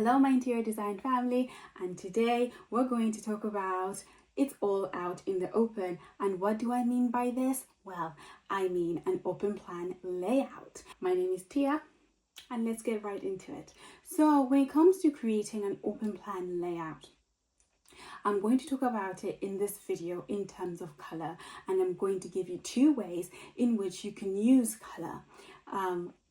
Hello my interior design family, and today we're going to talk about it's all out in the open. And what do I mean by this? Well, I mean an open plan layout. My name is Tia and let's get right into it. So when it comes to creating an open plan layout, I'm going to talk about it in this video in terms of color, and I'm going to give you two ways in which you can use color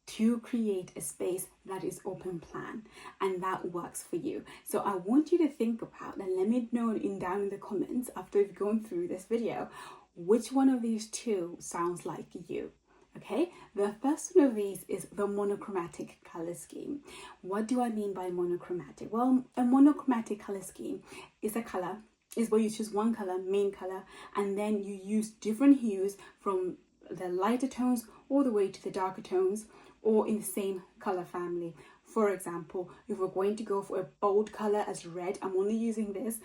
to create a space that is open plan and that works for you. So I want you to think about, and let me know down in the comments after you've gone through this video, which one of these two sounds like you. Okay, the first one of these is the monochromatic color scheme. What do I mean by monochromatic? Well, a monochromatic color scheme is where you choose one color, main color, and then you use different hues from the lighter tones all the way to the darker tones, or in the same color family. For example, if we're going to go for a bold color as red, I'm only using this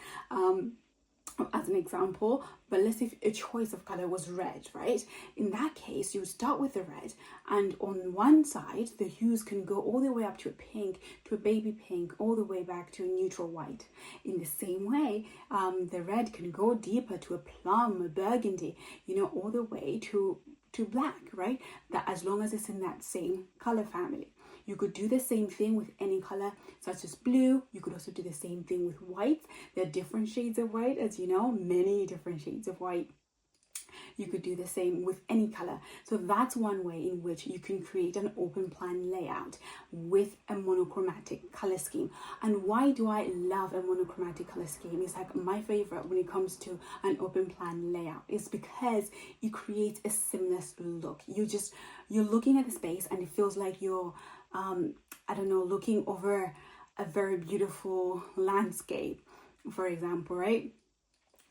as an example, but let's say a choice of color was red, right? In that case, you would start with the red, and on one side the hues can go all the way up to a pink, to a baby pink, all the way back to a neutral white. In the same way, the red can go deeper to a plum, a burgundy, all the way to black, right? That as long as it's in that same color family. You could do the same thing with any color such as blue. You could also do the same thing with white. There are different shades of white, as you know, many different shades of white. You could do the same with any color. So that's one way in which you can create an open plan layout with a monochromatic color scheme. And why do I love a monochromatic color scheme? It's like my favorite when it comes to an open plan layout. It's because it creates a seamless look. You're looking at the space and it feels like you're looking over a very beautiful landscape, for example, right?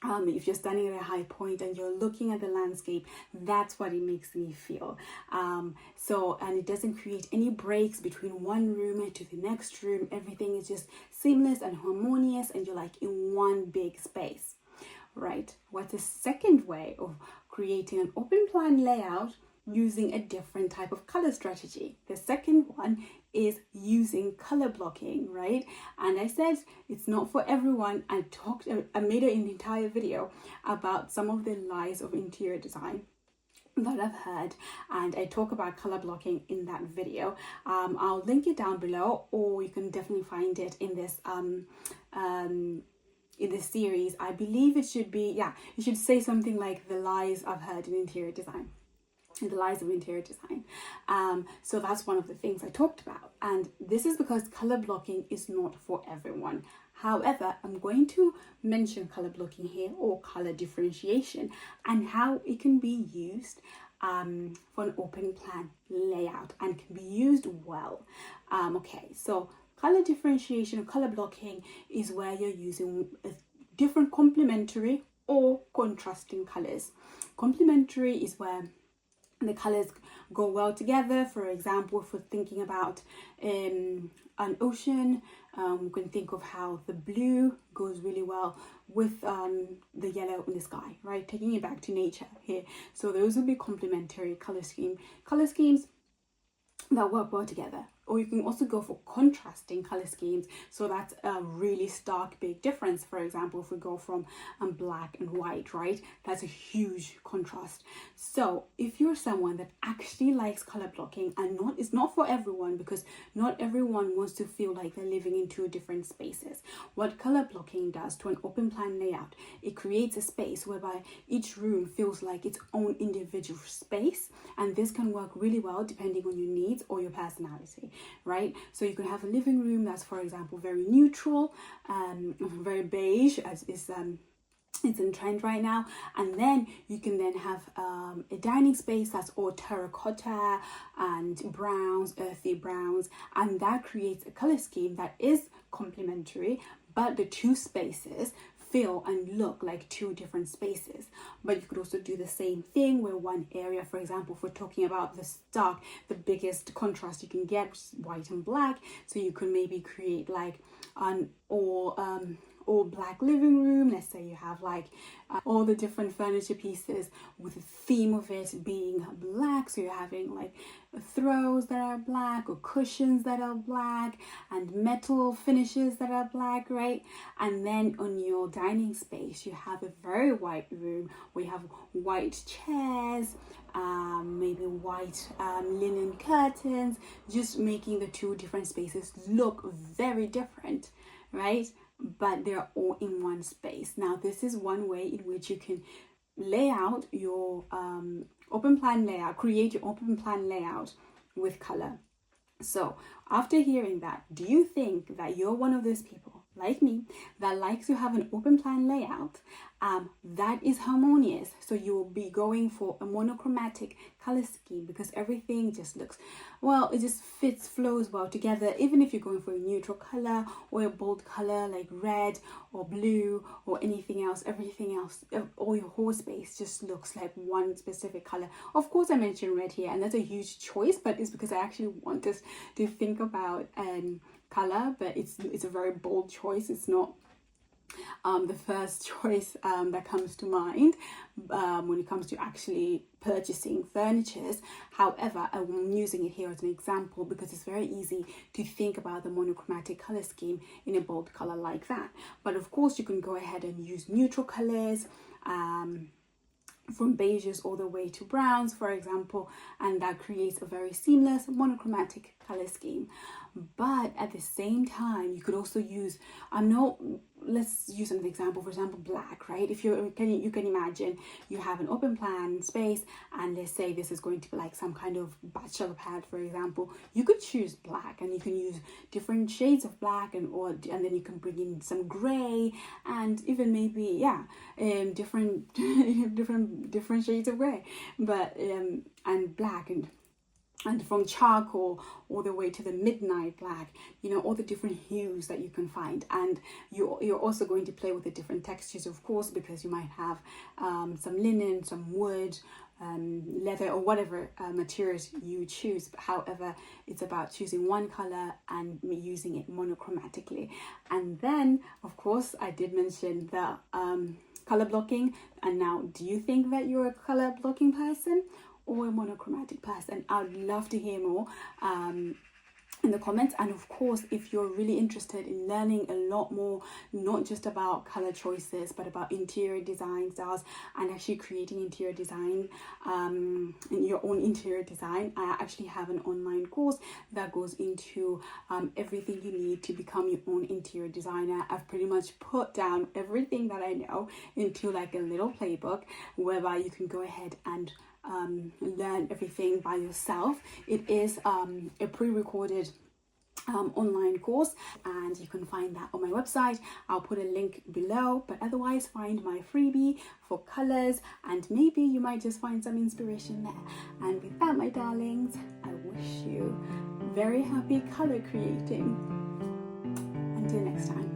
If you're standing at a high point and you're looking at the landscape, that's what it makes me feel. And it doesn't create any breaks between one room to the next room. Everything is just seamless and harmonious, and you're like in one big space, right? What's the second way of creating an open plan layout? Using a different type of color strategy. The second one is using color blocking, right? And I said it's not for everyone. I made an entire video about some of the lies of interior design that I've heard, and I talk about color blocking in that video. I'll link it down below, or you can definitely find it in this series. I believe it should be, it should say something like the lies I've heard in interior design. The lies of interior design. So that's one of the things I talked about, and this is because color blocking is not for everyone. However, I'm going to mention color blocking here, or color differentiation, and how it can be used for an open plan layout and can be used well. Okay, so color differentiation or color blocking is where you're using different complementary or contrasting colors. Complementary is where the colors go well together. For example, if we're thinking about an ocean, we can think of how the blue goes really well with the yellow in the sky, right? Taking it back to nature here. So those would be complementary color schemes that work well together. Or you can also go for contrasting color schemes. So that's a really stark, big difference. For example, if we go from black and white, right? That's a huge contrast. So if you're someone that actually likes color blocking, and it's not for everyone, because not everyone wants to feel like they're living in two different spaces. What color blocking does to an open plan layout, it creates a space whereby each room feels like its own individual space. And this can work really well depending on your needs or your personality. Right, so you can have a living room that's, for example, very neutral, very beige, as is it's in trend right now, and then you can then have a dining space that's all terracotta and browns, earthy browns, and that creates a color scheme that is complementary, but the two spaces feel and look like two different spaces. But you could also do the same thing where one area, for example, if we're talking about the biggest contrast you can get, which is white and black, so you can maybe create like an all or black living room. Let's say you have like all the different furniture pieces with the theme of it being black. So you're having like throws that are black or cushions that are black and metal finishes that are black, right? And then on your dining space, you have a very white room where you have white chairs, maybe white linen curtains, just making the two different spaces look very different, right? But they're all in one space. Now, this is one way in which you can lay out your open plan layout, create your open plan layout with color. So after hearing that, do you think that you're one of those people like me that likes to have an open plan layout that is harmonious? So you will be going for a monochromatic color scheme because everything just looks, well, it just flows well together. Even if you're going for a neutral color or a bold color like red or blue or anything else, everything else, all your whole space just looks like one specific color. Of course, I mentioned red here, and that's a huge choice, but it's because I actually want us to think about color, but it's a very bold choice. It's not the first choice that comes to mind when it comes to actually purchasing furnitures. However, I'm using it here as an example because it's very easy to think about the monochromatic color scheme in a bold color like that. But of course, you can go ahead and use neutral colors, from beiges all the way to browns, for example, and that creates a very seamless monochromatic color scheme. But at the same time, you could also use, let's use an example, for example, black, right? If you can imagine you have an open plan space, and let's say this is going to be like some kind of bachelor pad, for example, you could choose black, and you can use different shades of black, and then you can bring in some gray, and even maybe different shades of gray, but and black, and from charcoal all the way to the midnight black, all the different hues that you can find. And you're also going to play with the different textures, of course, because you might have some linen, some wood, leather, or whatever materials you choose. However, it's about choosing one color and using it monochromatically. And then, of course, I did mention the color blocking. And now, do you think that you're a color blocking person or a monochromatic person? I'd love to hear more in the comments. And of course, if you're really interested in learning a lot more, not just about color choices, but about interior design styles and actually creating interior design, and your own interior design, I actually have an online course that goes into everything you need to become your own interior designer. I've pretty much put down everything that I know into like a little playbook whereby you can go ahead and learn everything by yourself. It is a pre-recorded online course, and you can find that on my website. I'll put a link below, but otherwise find my freebie for colors, and maybe you might just find some inspiration there. And with that, my darlings, I wish you very happy color creating. Until next time.